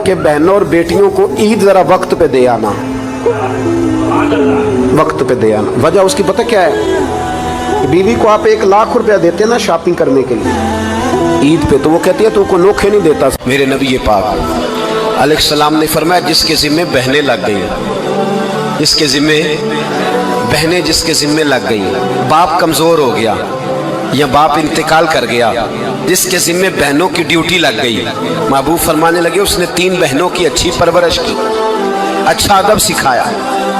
कि बहनों और बेटियों को ईद ज़रा वक्त पे दे आना, वक्त पे दे आना। वजह उसकी पता क्या है? बीवी को आप 1 लाख रुपया देते ना शॉपिंग करने के लिए ईद पे, तो वो कहती है तो को नोखे नहीं देता। मेरे नबी पाक अलैहिस्सलाम ने फरमाया जिसके ज़िम्मे बहनें लग गई, जिसके ज़िम्मे बहनें जिसके ज़िम्मे लग गई, बाप कमज़ोर हो गया या बाप इंतकाल कर गया, जिसके ज़िम्मे बहनों की ड्यूटी लग गई, महबूब फरमाने लगे उसने 3 बहनों की अच्छी परवरिश की, अच्छा अदब सिखाया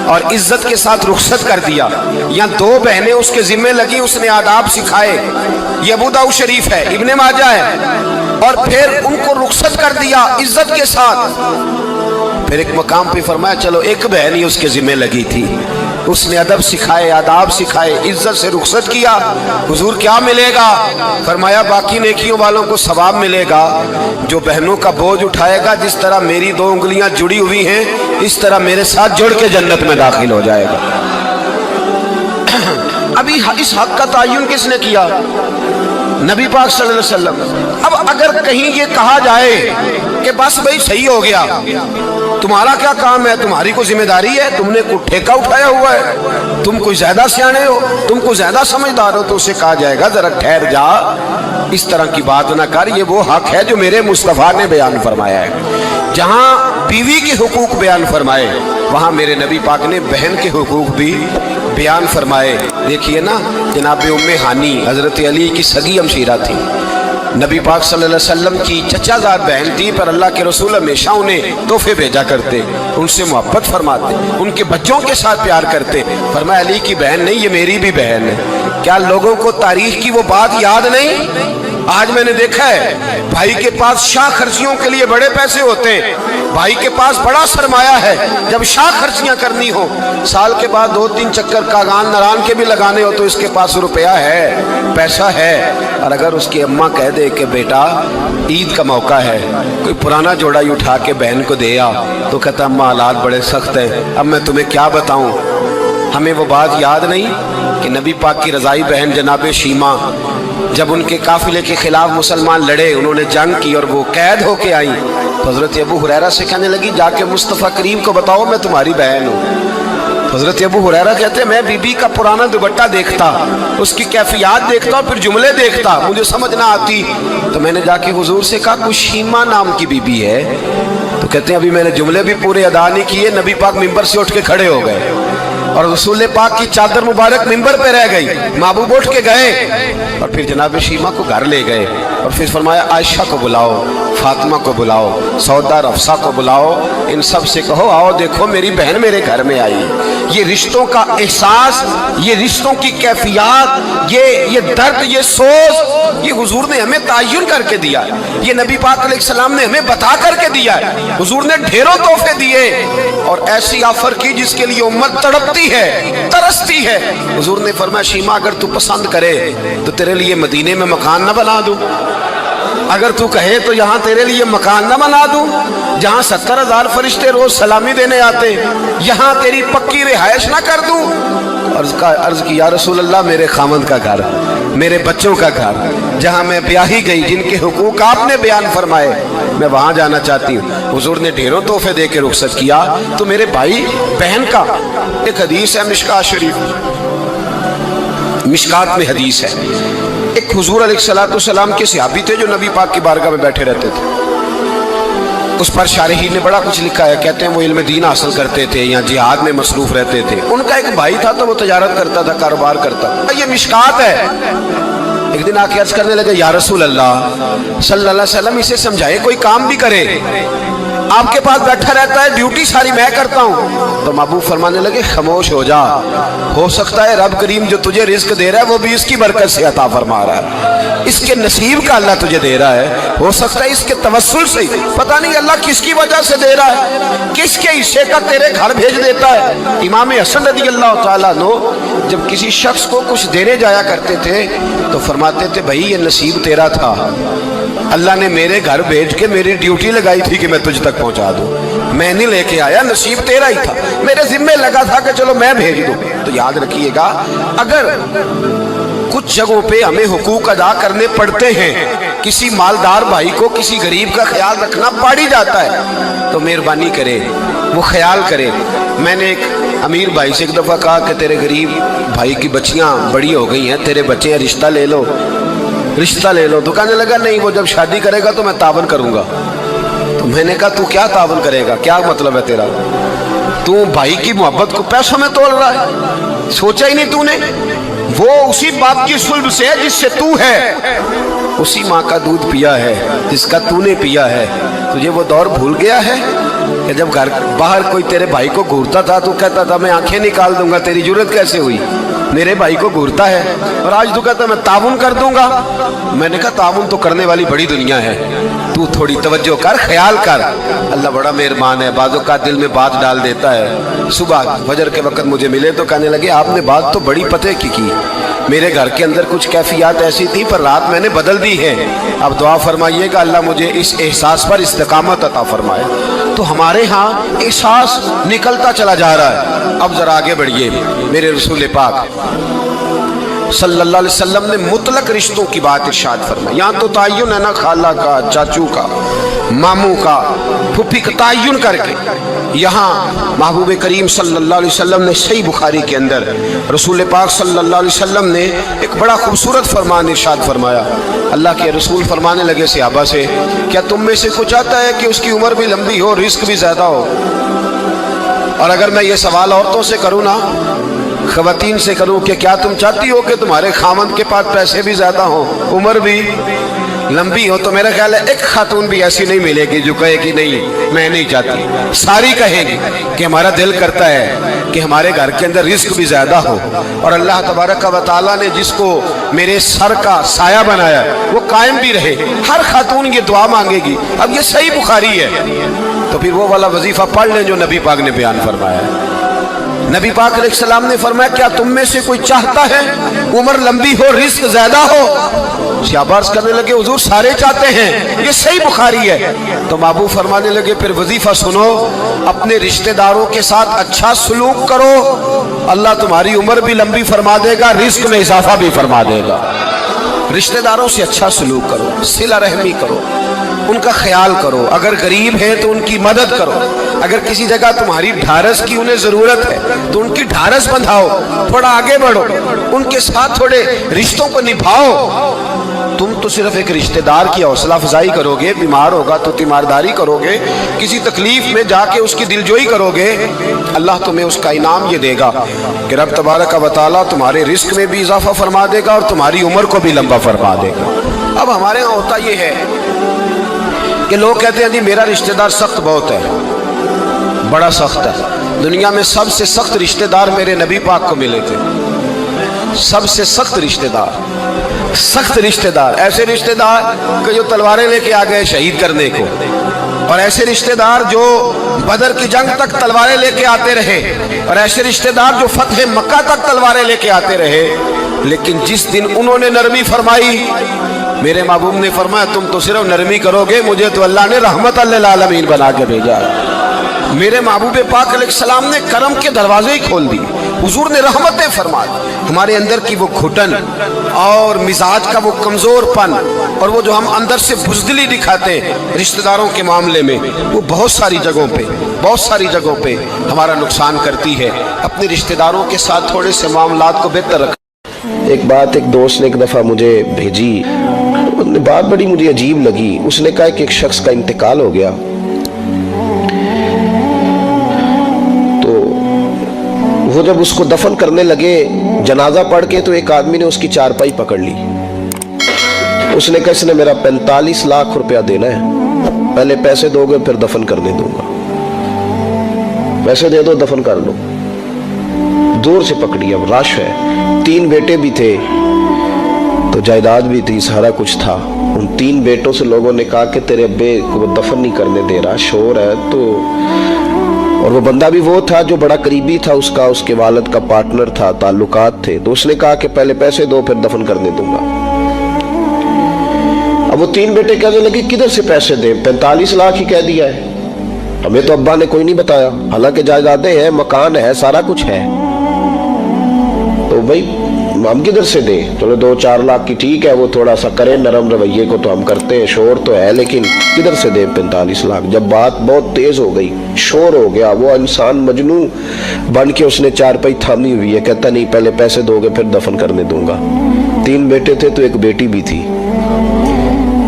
और इज्जत के साथ रुखसत कर दिया, या 2 बहनें उसके ज़िम्मे लगी, उसने आदाब सिखाए, ये अबू दाऊद शरीफ है, इब्ने माजा है, और फिर उनको रुखसत कर दिया इज्जत के साथ। फिर एक मकाम पे फरमाया चलो एक बहन ही उसके ज़िम्मे लगी थी, उसने अदब सिखाए, आदाब सिखाए, इज्जत से रुखसत किया। हुजूर क्या मिलेगा? फरमाया बाकी नेकियों वालों को सवाब मिलेगा, जो बहनों का बोझ उठाएगा जिस तरह मेरी 2 उंगलियां जुड़ी हुई हैं इस तरह मेरे साथ जुड़ के जन्नत में दाखिल हो जाएगा। अभी इस हक का तायुन किसने किया? नबी पाक सल्लल्लाहु अलैहि वसल्लम। अब अगर कहीं ये कहा जाए कि बस भाई सही हो गया, तुम्हारा क्या काम है, तुम्हारी कोई जिम्मेदारी है, तुमने कोई ठेका उठाया हुआ है, तुम कोई ज्यादा सियाने हो, तुम कोई ज्यादा समझदार हो, तो उसे कहा जाएगा जरा ठहर जा, इस तरह की बात ना कर, ये वो हक है जो मेरे मुस्तफा ने बयान फरमाया है। जहां बीवी के हुकूक बयान फरमाए वहां मेरे नबी पाक ने बहन के हुकूक भी बयान फरमाए। देखिए ना, जनाब उम्मे हानी हजरत अली की सगी हमशीरा थी, नबी पाक सल्लल्लाहु अलैहि वसल्लम की चचाजाद बहन थी, पर अल्लाह के रसूल हमेशा उन्हें तोहफे भेजा करते, उनसे मोहब्बत फरमाते, उनके बच्चों के साथ प्यार करते। फरमाया अली की बहन नहीं, ये मेरी भी बहन है। क्या लोगों को तारीख की वो बात याद नहीं? आज मैंने देखा है भाई के पास शाह खर्चियों के लिए बड़े पैसे होते हैं, भाई के पास बड़ा सरमाया है, जब शाह खर्चियां करनी हो, साल के बाद 2-3 चक्कर कागान नारान के भी लगाने हो तो इसके पास रुपया है, पैसा है। और अगर उसकी अम्मा कह दे कि बेटा ईद का मौका है, कोई पुराना जोड़ा ही उठा के बहन को दे आ, तो कहता अम्मा हालात बड़े सख्त हैं, अब मैं तुम्हें क्या बताऊं। हमें वो बात याद नहीं कि नबी पाक की रज़ाई बहन जनाब शीमा जब उनके काफिले के खिलाफ मुसलमान लड़े, उन्होंने जंग की और वो कैद होके आई, तो हजरत अबू हुरैरा से कहने लगी जाके मुस्तफ़ा करीम को बताओ मैं तुम्हारी बहन हूँ। हजरत अबू हुरैरा कहते मैं बीबी का पुराना दुपट्टा देखता, उसकी कैफियत देखता और फिर जुमले देखता, मुझे समझ ना आती, तो मैंने जाके हुजूर से कहा कुछ शीमा नाम की बीबी है, तो कहते हैं अभी मैंने जुमले भी पूरे अदा नहीं किए, नबी पाक मिंबर से उठ के खड़े हो गए और रसूल पाक की चादर मुबारक मिंबर पे रह गई, महबूब उठ के गए और फिर जनाब शीमा को घर ले गए और फिर फरमाया आयशा को बुलाओ, फातिमा को बुलाओ, सौदा अफसा को बुलाओ, इन सब से कहो आओ देखो मेरी बहन मेरे घर में आई। ये रिश्तों का एहसास, ये रिश्तों की कैफियत, ये दर्द, ये सोच, ये हुजूर ने हमें तायुन करके दिया, ये नबी पाक अलैहिस्सलाम ने हमें बता करके दिया है। हुजूर ने ढेरों तोहफे दिए और ऐसी ऑफर की जिसके लिए उम्मत तड़पती है, तरसती है। हुजूर ने फरमाया शीमा अगर तू पसंद करे तो तेरे लिए मदीने में मकान न बना दूं, अगर तू कहे तो यहाँ तेरे लिए मकान न बना दूं, जहाँ 70,000 फरिश्ते रोज सलामी देने आते, यहाँ तेरी पक्की रिहाइश ना कर दूं। अर्ज की या रसूल अल्लाह मेरे खामद का घर, मेरे बच्चों का घर, जहाँ मैं ब्याही गई, जिनके हुकूक आपने बयान फरमाए, मैं वहाँ जाना चाहती हूँ। हुजूर ने ढेरों तोहफे दे के रुखसत किया। तो मेरे भाई बहन का एक हदीस है मिशकात शरीफ, मिशकात में हदीस है, एक हुजूर अलैहिस्सलाम के सहाबी थे जो नबी पाक की बारगाह में बैठे रहते थे, उस पर शारहीन ने बड़ा कुछ लिखा है, कहते हैं वो इल्म दीन हासिल करते थे या जिहाद में मसरूफ रहते थे। उनका एक भाई था तो वो तजारत करता था, कारोबार करता था। ये मिशकात है। एक दिन आके अर्ज करने लगे या रसूल अल्लाह सल्लल्लाहु अलैहि वसल्लम इसे समझाए कोई काम भी करे, आपके पास बैठा रहता है, ड्यूटी सारी मैं करता हूँ। तो महबूब फरमाने लगे खामोश हो जा, हो सकता है रब करीम जो तुझे रिस्क दे रहा है वो भी इसकी बरकत से अता फरमा रहा है, इसके नसीब का अल्लाह तुझे दे रहा है, हो सकता है इसके तवस्सुल से, पता नहीं अल्लाह किसकी वजह से दे रहा है, किसके हिस्से का तेरे घर भेज देता है। इमाम हसन रज़ी अल्लाह तआला अन्हु जब किसी शख्स को कुछ देने जाया करते थे तो फरमाते थे भाई ये नसीब तेरा था, अल्लाह ने मेरे घर भेज के मेरी ड्यूटी लगाई थी कि मैं तुझ तक पहुंचा दूं, मैं नहीं लेके आया, नसीब तेरा ही था, मेरे जिम्मे लगा था कि चलो मैं भेज दूं। तो याद रखिएगा अगर कुछ जगहों पे हमें हुकूक अदा करने पड़ते हैं, किसी मालदार भाई को किसी गरीब का ख्याल रखना पड़ ही जाता है, तो मेहरबानी करे वो ख्याल करे। मैंने एक अमीर भाई से एक दफ़ा कहा कि तेरे गरीब भाई की बच्चियाँ बड़ी हो गई हैं, तेरे बच्चे हैं, रिश्ता ले लो, रिश्ता ले लो। तो कहने लगा नहीं, वो जब शादी करेगा तो मैं तावन करूँगा। तो मैंने कहा तू क्या तावन करेगा, क्या मतलब है तेरा? तू भाई की मोहब्बत को पैसों में तोल रहा है, सोचा ही नहीं तूने। वो उसी बाप की सुल्ब से है जिससे तू है, उसी माँ का दूध पिया है जिसका तूने पिया है। तुझे वो दौर भूल गया है कि जब घर बाहर कोई तेरे भाई को घूरता था तो कहता था मैं आंखें निकाल दूंगा, तेरी जरूरत कैसे हुई, मेरे भाई को घूरता है। और आज तू कहता मैं ताउन कर दूंगा। मैंने कहा ताउन तो करने वाली बड़ी दुनिया है, तू थोड़ी तवज्जो कर, ख्याल कर। अल्लाह बड़ा मेहरबान है, बाजों का दिल में बात डाल देता है। सुबह फजर के वक्त मुझे मिले तो कहने लगे आपने बात तो बड़ी पते की। मेरे घर के अंदर कुछ कैफियत ऐसी थी पर रात मैंने बदल दी है। अब दुआ फरमाइएगा अल्लाह मुझे इस एहसास पर इस्तिकामत अता फरमाए। तो हमारे यहाँ एहसास निकलता चला जा रहा है। अब जरा आगे बढ़िए, मेरे रसूल पाक सल्लल्लाहु अलैहि वसल्लम ने मुतलक रिश्तों की बात इरशाद फरमाई। यहाँ तो तायुन है ना, खाला का, चाचू का, मामू का, फुफी का तायुन करके। यहाँ महबूब करीम सल्लल्लाहु अलैहि वसल्लम ने सही बुखारी के अंदर रसूल पाक सल्लल्लाहु अलैहि वसल्लम ने एक बड़ा खूबसूरत फरमान इरशाद फरमाया। अल्लाह के रसूल फरमाने लगे सहाबा से, क्या तुम में से कुछ आता है कि उसकी उम्र भी लंबी हो, रिस्क भी ज्यादा हो? और अगर मैं ये सवाल औरतों से करूँ ना, ख़वातीन से करूँ कि क्या तुम चाहती हो कि तुम्हारे खामद के पास पैसे भी ज़्यादा हो, उम्र भी लंबी हो? तो मेरा ख्याल है एक खातून भी ऐसी नहीं मिलेगी जो कहे कि नहीं मैं नहीं चाहती। सारी कहेंगी कि हमारा दिल करता है कि हमारे घर के अंदर रिस्क भी ज़्यादा हो और अल्लाह तबारक व तआला ने जिसको मेरे सर का साया बनाया वो कायम भी रहे। हर खातून ये दुआ मांगेगी। अब ये सही बुखारी है, तो फिर वो वाला वजीफा पढ़ लें जो नबी पाक ने बयान फरमाया है। नबी पाक अलैहिस्सलाम ने फरमाया क्या तुम में से कोई चाहता है उम्र लंबी हो, रिस्क ज्यादा हो? शाबाश करने लगे हुजूर सारे चाहते हैं, ये सही बुखारी है। तो महबूब फरमाने लगे फिर वजीफा सुनो, अपने रिश्तेदारों के साथ अच्छा सलूक करो, अल्लाह तुम्हारी उम्र भी लंबी फरमा देगा, रिस्क में इजाफा भी फरमा देगा। रिश्तेदारों से अच्छा सलूक करो, सिला रहमी करो, उनका ख्याल करो। अगर गरीब है तो उनकी मदद करो। अगर किसी जगह तुम्हारी ढारस की उन्हें जरूरत है तो उनकी ढारस बंधाओ, थोड़ा आगे बढ़ो, उनके साथ थोड़े रिश्तों को निभाओ। तुम तो सिर्फ एक रिश्तेदार की हौसला अफजाई करोगे, बीमार होगा तो तीमारदारी करोगे, किसी तकलीफ में जाके उसकी दिलजोई करोगे, अल्लाह तुम्हें उसका इनाम ये देगा कि रब तबारक व तआला तुम्हारे रिस्क में भी इजाफा फरमा देगा और तुम्हारी उम्र को भी लंबा फरमा देगा। अब हमारे यहाँ होता ये है कि लोग कहते हैं जी मेरा रिश्तेदार सख्त बहुत है, बड़ा सख्त है। दुनिया में सबसे सख्त रिश्तेदार मेरे नबी पाक को मिले थे। सबसे सख्त रिश्तेदार, सख्त रिश्तेदार, ऐसे रिश्तेदार कि जो तलवारें लेके आ गए शहीद करने को, और ऐसे रिश्तेदार जो बदर की जंग तक तलवारें लेके आते रहे, और ऐसे रिश्तेदार जो फतह मक्का तक तलवारें लेके आते रहे। लेकिन जिस दिन उन्होंने नरमी फरमाई, मेरे महबूब ने फरमाया तुम तो सिर्फ नरमी करोगे, मुझे तो अल्लाह ने रहमत लिल आलमीन बना के भेजा। मेरे महबूब पाक अलैहिस्सलाम ने करम के दरवाजे ही खोल दिए। हुजूर ने रहमतें फरमा दी। हमारे अंदर की वो घुटन और मिजाज का वो कमजोरपन और वो जो हम अंदर से बुज़दिली दिखाते हैं रिश्तेदारों के मामले में, वो बहुत सारी जगहों पे हमारा नुकसान करती है। अपने रिश्तेदारों के साथ थोड़े से मामलात को बेहतर रखें। एक बात एक दोस्त ने एक दफ़ा मुझे भेजी, बात बड़ी मुझे अजीब लगी। उसने कहा कि एक शख्स का इंतकाल हो गया, तो वो जब उसको दफन करने लगे जनाजा पढ़ के, तो एक आदमी ने उसकी चारपाई पकड़ ली। उसने कहा इसने मेरा 45 लाख रुपया देना है, पहले पैसे दोगे फिर दफन करने दूंगा, पैसे दे दो दफन कर लो। दूर से पकड़ी, अब रश है, 3 बेटे भी थे तो जायदाद भी थी, सारा कुछ था। उन 3 बेटों से लोगों ने कहा कि तेरे अब्बे को दफन नहीं करने दे रहा, शोर है। तो और वो बंदा भी वो था जो बड़ा करीबी था उसका, उसके वालिद का पार्टनर था, ताल्लुकात थे। तो उसने कहा कि पहले पैसे दो फिर दफन करने दूंगा। अब वो 3 बेटे कहने लगे किधर से पैसे दे, 45 लाख ही कह दिया है, हमें तो अब्बा ने कोई नहीं बताया, हालांकि जायदादें हैं, मकान है, सारा कुछ है। तो भाई हम किधर से दें, चलो 2-4 लाख की ठीक है, वो थोड़ा सा करें नरम रवैये को तो हम करते हैं, शोर तो है, लेकिन किधर से दें 45 लाख। जब बात बहुत तेज हो गई, शोर हो गया, वो इंसान मजनू बन के उसने चारपाई थामी हुई है, कहता नहीं पहले पैसे दोगे फिर दफन करने दूंगा। 3 बेटे थे तो एक बेटी भी थी।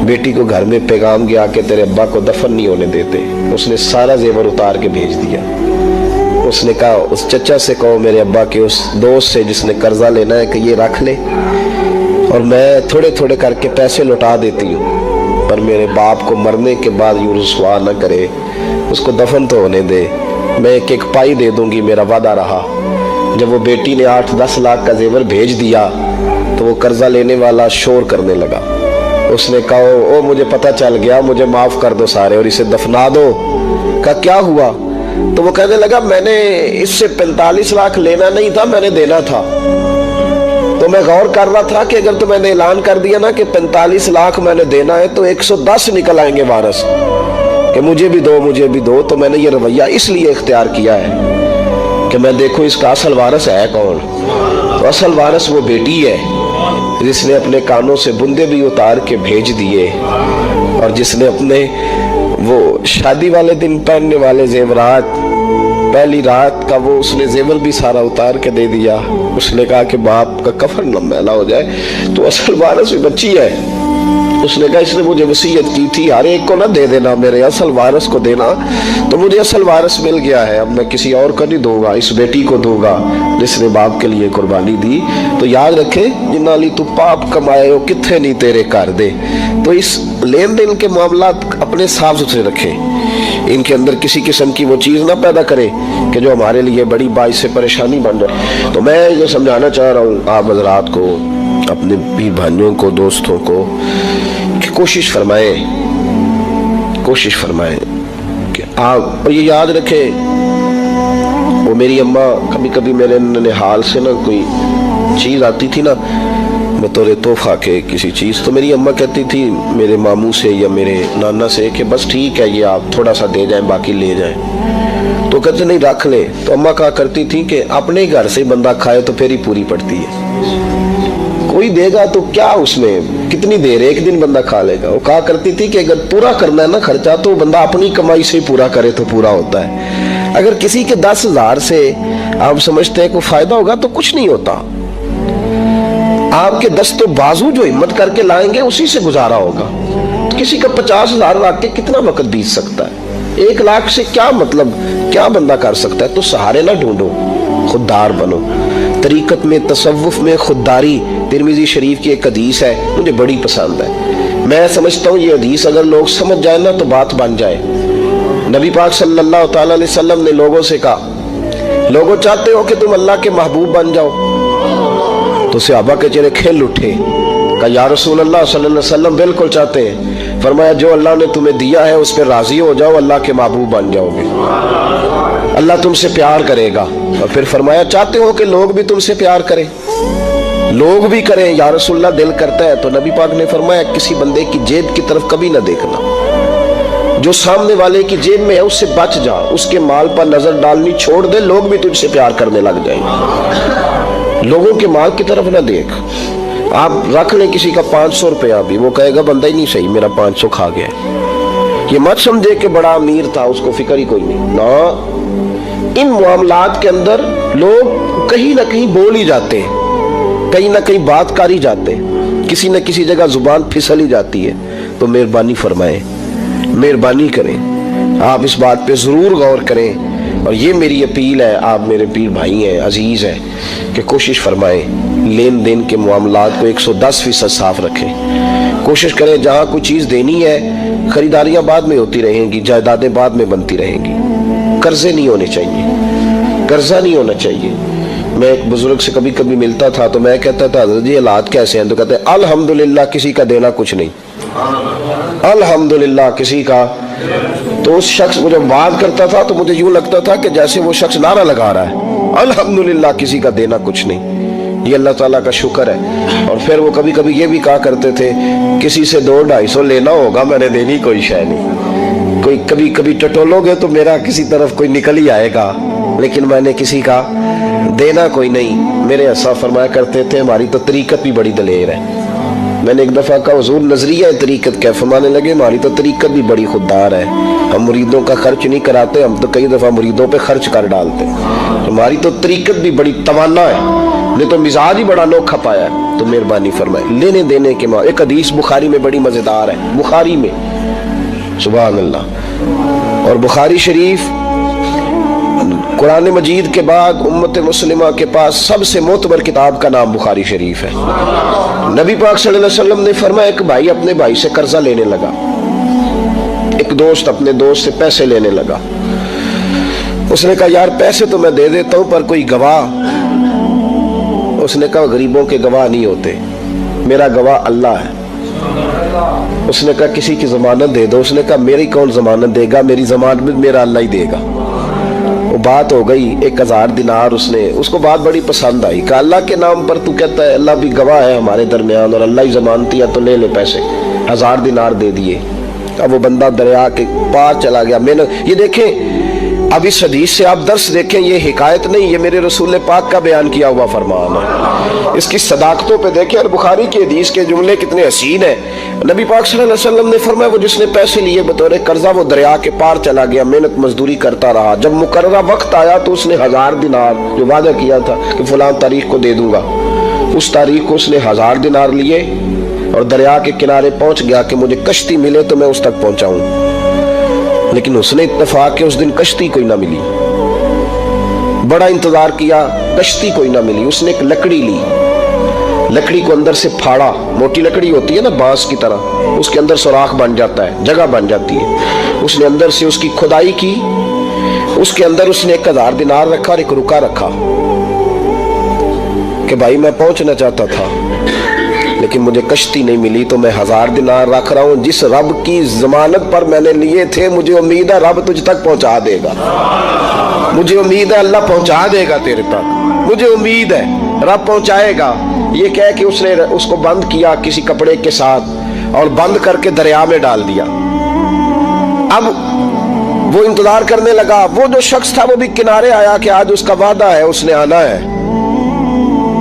बेटी को घर में पैगाम गया कि तेरे अब्बा को दफन नहीं होने देते। उसने सारा जेवर उतार के भेज दिया। उसने कहा उस चचा से कहो मेरे अब्बा के उस दोस्त से जिसने कर्जा लेना है कि ये रख ले और मैं थोड़े थोड़े करके पैसे लौटा देती हूँ, पर मेरे बाप को मरने के बाद यूं रुसवा न करे, उसको दफन तो होने दे, मैं एक एक पाई दे दूंगी, मेरा वादा रहा। जब वो बेटी ने 8-10 लाख का जेवर भेज दिया तो वो कर्जा लेने वाला शोर करने लगा। उसने कहा ओ मुझे पता चल गया, मुझे माफ कर दो सारे और इसे दफना दो। कहा क्या हुआ? तो वो कहने लगा मैंने इससे 45 लाख लेना नहीं था, मैंने देना था। तो मैं गौर कर रहा था कि अगर तो मैंने ऐलान कर दिया ना कि 45 लाख मैंने देना है तो 110 निकल आएंगे वारस कि मुझे भी दो मुझे भी दो। तो मैंने ये रवैया इसलिए इख्तियार किया है कि मैं देखूं इसका असल वारस है कौन। तो असल वारस वो बेटी है जिसने अपने कानों से बुंदे भी उतार के भेज दिए और जिसने अपने वो शादी वाले दिन पहनने वाले जेवरात, पहली रात का वो उसने जेवर भी सारा उतार के दे दिया। उसने कहा कि बाप का कफन न मैला हो जाए। तो असल वारस भी बच्ची है। उसने कहा इसने मुझे वसीयत की थी हर एक को ना दे देना, मेरे असल वारस को देना, तो मुझे असल वारस मिल गया है, अब मैं किसी और को नहीं दूंगा, इस बेटी को दूंगा जिसने बाप के लिए कुर्बानी दी। तो याद रखे जिन्नाली तू पाप कमाए हो किथे नहीं तेरे कर दे। तो इस लेन देन के मामला अपने साफ सुथरे रखें, इनके अंदर किसी किस्म की वो चीज़ ना पैदा करे कि जो हमारे लिए बड़ी बाइस से परेशानी बन जाए। तो मैं ये समझाना चाह रहा हूँ आप हजरात को, अपने भी भाइयों को, दोस्तों को कि कोशिश फरमाएं कि आप, और ये याद रखें वो मेरी अम्मा कभी कभी मेरे ननिहाल से ना कोई चीज़ आती थी ना बतौर तोहफा के किसी चीज़, तो मेरी अम्मा कहती थी मेरे मामू से या मेरे नाना से कि बस ठीक है ये आप थोड़ा सा दे जाएं बाकी ले जाएं। तो कहते नहीं रख ले। तो अम्मा कहा करती थी कि अपने घर से बंदा खाए तो फिर ही पूरी पड़ती है, कोई देगा तो क्या उसमें कितनी देर, एक दिन बंदा खा लेगा। वो कहा करती थी कि अगर पूरा करना है ना खर्चा तो बंदा अपनी कमाई से ही पूरा करे तो पूरा होता है। अगर किसी के 10,000 से आप समझते हैं कोई फायदा होगा तो कुछ नहीं होता। आपके 10 तो बाजू जो हिम्मत करके लाएंगे उसी से गुजारा होगा। तो किसी का 50,000 रख के कितना वक्त बीत सकता है? 1 लाख से क्या मतलब, क्या बंदा कर सकता है? तो सहारे ना ढूंढो, खुददार बनो। तरीकत में, तसव्वुफ में खुददारी, तिरमिजी शरीफ की एक हदीस है मुझे बड़ी पसंद है। मैं समझता हूँ ये हदीस अगर लोग समझ जाए ना तो बात बन जाए। नबी पाक सल्लल्लाहु ताला अलैहि वसल्लम ने लोगों से कहा लोगों चाहते हो कि तुम अल्लाह के महबूब बन जाओ? तो सहाबा के चेहरे खिल उठे। कहा या रसूल अल्लाह सल्लल्लाहु अलैहि वसल्लम बिल्कुल चाहते हैं। फरमाया जो अल्लाह ने तुम्हें दिया है उस पर राजी हो जाओ, अल्लाह के महबूब बन जाओगे, अल्लाह तुमसे प्यार करेगा। और फिर फरमाया चाहते हो कि लोग भी तुमसे प्यार करें? लोग भी करें या रसूलल्लाह, दिल करता है। तो नबी पाक ने फरमाया किसी बंदे की जेब की तरफ कभी ना देखना, जो सामने वाले की जेब में है उससे बच जा, उसके माल पर नजर डालनी छोड़ दे, लोग भी तुझसे प्यार करने लग जाएंगे। लोगों के माल की तरफ ना देख। आप रख लें किसी का 500 रुपया भी, वो कहेगा बंदा ही नहीं सही, मेरा 500 खा गया। ये मत समझे कि बड़ा अमीर था उसको फिक्र ही कोई नहीं ना। इन मामलात के अंदर लोग कहीं ना कहीं बोल ही जाते हैं, कहीं ना कहीं बात कर ही जाते हैं, किसी न किसी जगह जुबान फिसल ही जाती है। तो मेहरबानी फरमाएं, मेहरबानी करें, आप इस बात पे ज़रूर गौर करें। और ये मेरी अपील है, आप मेरे पीर भाई हैं, अजीज़ हैं, कि कोशिश फरमाएं लेन देन के मामलात को 110% साफ रखें। कोशिश करें जहाँ कोई चीज़ देनी है, ख़रीदारियाँ बाद में होती रहेंगी, जायदादें बाद में बनती रहेंगी, कर्जे नहीं होने चाहिए, कर्जा नहीं होना चाहिए। मैं एक बुजुर्ग से कभी कभी मिलता था तो मैं कहता था हज़रत जी हालात कैसे हैं? तो कहते हैं अल्हम्दुलिल्लाह किसी का देना कुछ नहीं, अल्हम्दुलिल्लाह किसी का। तो उस शख्स मुझे बात करता था तो मुझे यूं लगता था कि जैसे वो शख्स नारा लगा रहा है, अल्हम्दुलिल्लाह किसी का देना कुछ नहीं, ये अल्लाह ताला का शुक्र है। और फिर वो कभी कभी ये भी कहा करते थे किसी से 200-250 लेना होगा, मैंने देनी कोई शय नहीं, कोई कभी कभी टटोलोगे तो मेरा किसी तरफ कोई निकल ही आएगा, लेकिन मैंने किसी का देना कोई नहीं। मेरे ऐसा फरमाया करते थे हमारी तो तरीकत भी बड़ी दलेर है। मैंने एक दफ़ा कहा हुजूर नजरिया तरीकत क्या? फरमाने लगे हमारी तो तरीकत भी बड़ी खुददार है, हम मुरीदों का खर्च नहीं कराते, हम तो कई दफ़ा मुरीदों पे खर्च कर डालते। हमारी तो तरीकत भी बड़ी तवाना है, नहीं तो मिजाज ही बड़ा अनोखा पाया है। तो मेहरबानी फरमाए लेने देने के माँ। एक हदीस बुखारी में बड़ी मज़ेदार है, बुखारी में, सुभान अल्लाह। और बुखारी शरीफ कुरान मजीद के बाद उम्मत मुस्लिमा के पास सबसे मोतबर किताब का नाम बुखारी शरीफ है। नबी पाक सल्लल्लाहु अलैहि वसल्लम ने फरमाया एक भाई अपने भाई से कर्जा लेने लगा, एक दोस्त अपने दोस्त से पैसे लेने लगा। उसने कहा यार पैसे तो मैं दे देता हूं पर कोई गवाह। उसने कहा गरीबों के गवाह नहीं होते, मेरा गवाह अल्लाह है। उसने कहा किसी की जमानत दे दो। उसने कहा मेरी कौन जमानत देगा, मेरी जमानत मेरा अल्लाह ही देगा। वो बात हो गई 1000 दिनार। उसको बात बड़ी पसंद आई। कहा अल्लाह के नाम पर तू कहता है, अल्लाह भी गवाह है हमारे दरमियान और अल्लाह ही जमानती है, तो ले ले पैसे। 1000 दिनार दे दिए। अब वो बंदा दरिया के पार चला गया। मैंने ये देखें, अब इस हदीस से आप दर्स देखें, ये हिकायत नहीं, ये मेरे रसूल पाक का बयान किया हुआ फरमान है। इसकी सदाकतों पे देखें और बुखारी की हदीस के जुमले कितने हसीन है। नबी पाक सल्लल्लाहु अलैहि वसल्लम ने फरमाया वो जिसने पैसे लिए बतौर कर्जा वो दरिया के पार चला गया, मेहनत मजदूरी करता रहा। जब मुकर्ररा वक्त आया तो उसने 1000 दिनार जो वादा किया था कि फलां तारीख को दे दूंगा, उस तारीख को उसने 1000 दिनार लिए और दरिया के किनारे पहुंच गया कि मुझे कश्ती मिले तो मैं उस तक पहुंचाऊं। लेकिन उसने इत्तेफाक के उस दिन कश्ती कोई ना मिली। बड़ा इंतजार किया, कश्ती कोई ना मिली। उसने एक लकड़ी ली, लकड़ी को अंदर से फाड़ा, मोटी लकड़ी होती है ना बांस की तरह, उसके अंदर सुराख बन जाता है, जगह बन जाती है। उसने अंदर से उसकी खुदाई की, उसके अंदर उसने 1000 दिनार रखा और एक रुका रखा कि भाई मैं पहुंचना चाहता था लेकिन मुझे कश्ती नहीं मिली तो मैं 1000 दिनार रख रहा हूं। जिस रब की जमानत पर मैंने लिए थे मुझे उम्मीद है रब तुझ तक पहुंचा देगा, मुझे उम्मीद है अल्लाह पहुंचा देगा तेरे तक, मुझे उम्मीद है रब पहुंचाएगा। ये कह के उसने उसको बंद किया किसी कपड़े के साथ और बंद करके दरिया में डाल दिया। अब वो इंतजार करने लगा। वो जो शख्स था वो भी किनारे आया कि आज उसका वादा है, उसने आना है।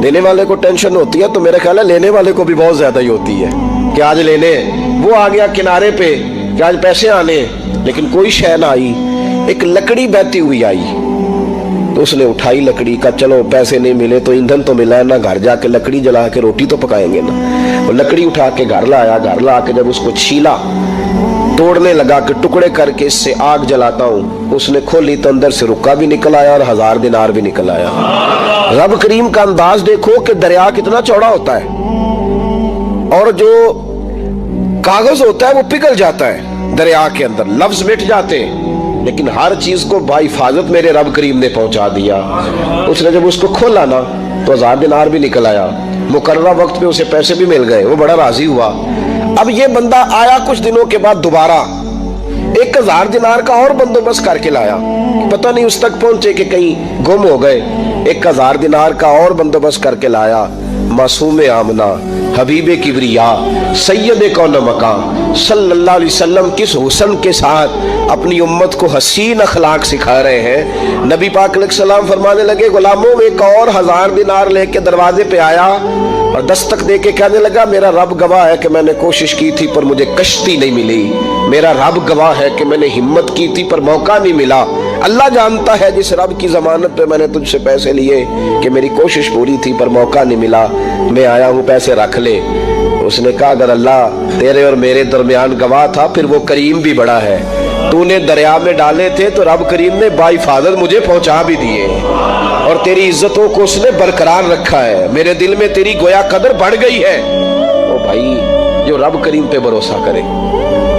देने वाले को टेंशन होती है तो मेरे ख्याल है लेने वाले को भी बहुत ज्यादा ही होती है कि आज लेने। वो आ गया किनारे पे कि आज पैसे आने, लेकिन कोई शय ना आई। एक लकड़ी बहती हुई आई तो उसने उठाई लकड़ी का, चलो पैसे नहीं मिले तो ईंधन तो मिला है ना, घर जाके लकड़ी जला के रोटी तो पकाएंगे ना। वो लकड़ी उठा के घर लाया, घर ला के जब उसको छीला, तोड़ने लगा कि टुकड़े करके इससे आग जलाता हूं, उसने खोली तो अंदर से रुक्का भी निकल आया और 1000 दिनार भी निकल आया। रब करीम का अंदाज देखो कि दरिया कितना चौड़ा होता है और जो कागज होता है वो पिघल जाता है दरिया के अंदर, लफ्ज मिट जाते हैं, लेकिन हर चीज को बाहिफाजत मेरे रब करीम ने पहुंचा दिया। उसने जब उसको खोला ना तो 1000 दिनार भी निकल आया, मुकर्ररा वक्त पे उसे पैसे भी मिल गए, वो बड़ा राजी हुआ। अब ये बंदा आया कुछ दिनों के बाद दोबारा 1000 दिनार का और बंदोबस्त करके लाया, पता नहीं उस तक पहुंचे कि कहीं गुम हो गए। 1000 दिनार का और बंदोबस्त करके लाया। मासूम आमना हबीबे किबरिया सैयद कौन मकान सल्लल्लाहु अलैहि वसल्लम किस हुस्न के साथ अपनी उम्मत को हसीन अखलाक सिखा रहे हैं। नबी पाक अलैहिस्सलाम फरमाने लगे गुलामों में एक और 1000 दिनार लेके दरवाजे पे आया और दस्तक दे के कहने लगा मेरा रब गवाह है कि मैंने कोशिश की थी पर मुझे कश्ती नहीं मिली, मेरा रब गवाह है कि मैंने हिम्मत की थी पर मौका नहीं मिला। अल्लाह जानता है जिस रब की जमानत पे मैंने तुझसे पैसे लिए कि मेरी कोशिश पूरी थी पर मौका नहीं मिला, मैं आया हूं पैसे रख ले। उसने कहा अगर अल्लाह तेरे और मेरे दरमियान गवाह था फिर वो करीम भी बड़ा है, तूने दरिया में डाले थे तो रब करीम ने बाहिफाजत मुझे पहुंचा भी दिए और तेरी इज्जतों को उसने बरकरार रखा है, मेरे दिल में तेरी गोया कदर बढ़ गई है। ओ भाई जो रब करीम पे भरोसा करे,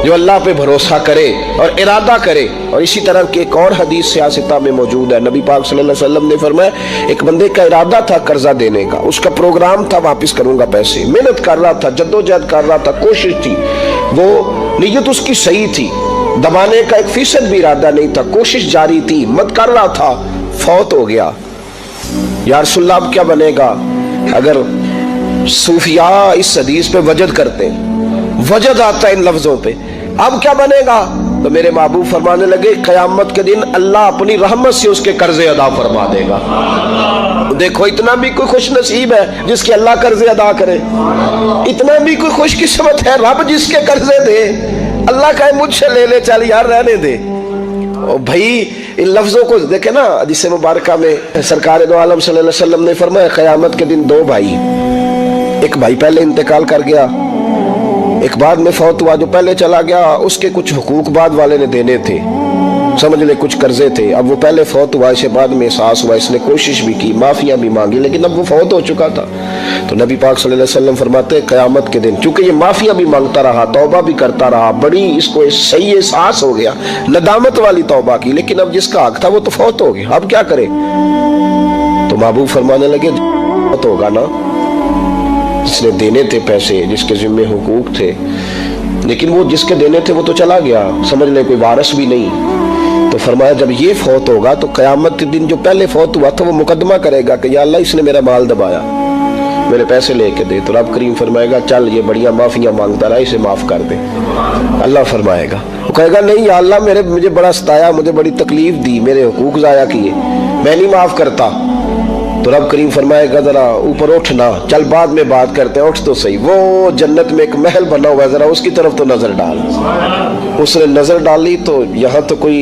जो अल्लाह पे भरोसा करे और इरादा करे। और इसी तरह की एक और हदीस सियासता में मौजूद है, नबी पाक सल्लल्लाहु अलैहि वसल्लम ने फरमाया एक बंदे का इरादा था कर्जा देने का, उसका प्रोग्राम था वापस करूंगा पैसे, मेहनत कर रहा था, जद्दोजहद कर रहा था, कोशिश थी, वो नीयत उसकी सही थी, दबाने का 1% भी इरादा नहीं था, कोशिश जारी थी, हिम्मत कर रहा था, फौत हो गया। या रसूलल्लाह अब क्या बनेगा? अगर सूफिया इस हदीस पे वजद करते, वजद आता है इन लफ्जों पे, अब क्या बनेगा? तो मेरे महबूब फरमाने लगे क़यामत के दिन अल्लाह अपनी रहमत से उसके कर्जे अदा फरमा देगा। देखो इतना भी कोई खुश नसीब है जिसके अल्लाह कर्जे अदा करे, इतना भी कोई खुशकिस्मत है रब जिसके कर्जे दे। अल्लाह कहे मुझसे ले ले, चल यार रहने दे। और भाई इन लफ्जों को देखे ना, हदीस मुबारका में सरकार दो आलम सल्लल्लाहु अलैहि वसल्लम ने फरमाया क़यामत के दिन दो भाई, एक भाई पहले इंतकाल कर गया, एक बाद में फौत हुआ। जो पहले चला गया उसके कुछ हुकूक बाद वाले ने देने थे, समझ ले कुछ कर्जे थे। अब वो पहले फौत हुआ, इसे बाद में एहसास हुआ, इसने कोशिश भी की, माफिया भी मांगी, लेकिन अब वो फौत हो चुका था। तो नबी पाक सल्लल्लाहु अलैहि वसल्लम फरमाते क़यामत के दिन चूंकि ये माफिया भी मांगता रहा, तौबा भी करता रहा, बड़ी इसको सही एहसास हो गया, नदामत वाली तौबा की, लेकिन अब जिसका हक था वो तो फौत हो गया, अब क्या करे। तो महबूब फरमाने लगे फौत होगा ना, जिसने देने थे पैसे, जिसके जिम्मे हुकूक थे, लेकिन वो जिसके देने थे वो तो चला गया, समझ ले कोई वारिस भी नहीं। तो फरमाया जब ये फौत होगा तो क़यामत के दिन जो पहले फौत हुआ था वो मुकदमा करेगा कि या अल्लाह इसने मेरा माल दबाया, मेरे पैसे लेके दे। तो रब करीम फरमाएगा चल ये बढ़िया माफिया मांगता रहा, इसे माफ कर दे। अल्लाह फरमाएगा, वो कहेगा नहीं या अल्लाह मुझे बड़ा सताया, मुझे बड़ी तकलीफ दी, मेरे हुकूक ज़ाया किए, मैं नहीं माफ करता। तो रब करीम फरमाएगा जरा ऊपर उठ ना, चल बाद में बात करते हैं, उठ तो सही। वो जन्नत में एक महल बना हुआ है, जरा उसकी तरफ तो नजर डाल। उसने नजर डाली तो यहाँ तो कोई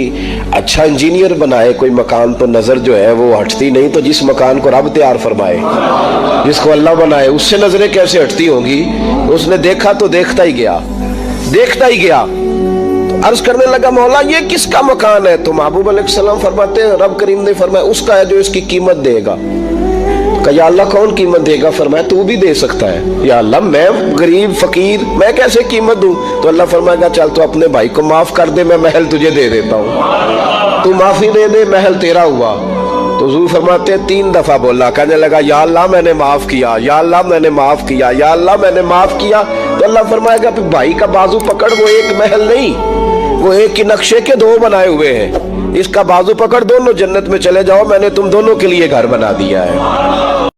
अच्छा इंजीनियर बनाए कोई मकान, तो नजर जो है वो हटती नहीं। तो जिस मकान को रब तैयार फरमाए, जिसको अल्लाह बनाए, उससे नजरें कैसे हटती होंगी। उसने देखा तो देखता ही गया, देखता ही गया। अर्ज करने लगा मौला ये किसका मकान है। तो महबूब अलैहिस्सलाम फरमाते हैं रब करीम ने फरमाया उसका है जो इसकी कीमत देगा। कहा या अल्लाह कौन कीमत देगा। फरमाया तू भी दे सकता है। या अल्लाह मैं गरीब फकीर मैं कैसे कीमत दूं। तो अल्लाह फरमाएगा चल तो अपने भाई को माफ कर दे, मैं महल तुझे दे देता हूँ, तू माफी दे दे, महल तेरा हुआ। तो हुजूर फरमाते हैं 3 दफा बोला, कहने लगा या अल्लाह मैंने माफ किया, या अल्लाह मैंने माफ किया, या अल्लाह मैंने माफ किया। तो अल्लाह फरमाएगा फिर भाई का बाजू पकड़, वो एक महल नहीं, वो एक ही नक्शे के 2 बनाए हुए हैं, इसका बाजू पकड़ दोनों जन्नत में चले जाओ, मैंने तुम दोनों के लिए घर बना दिया है।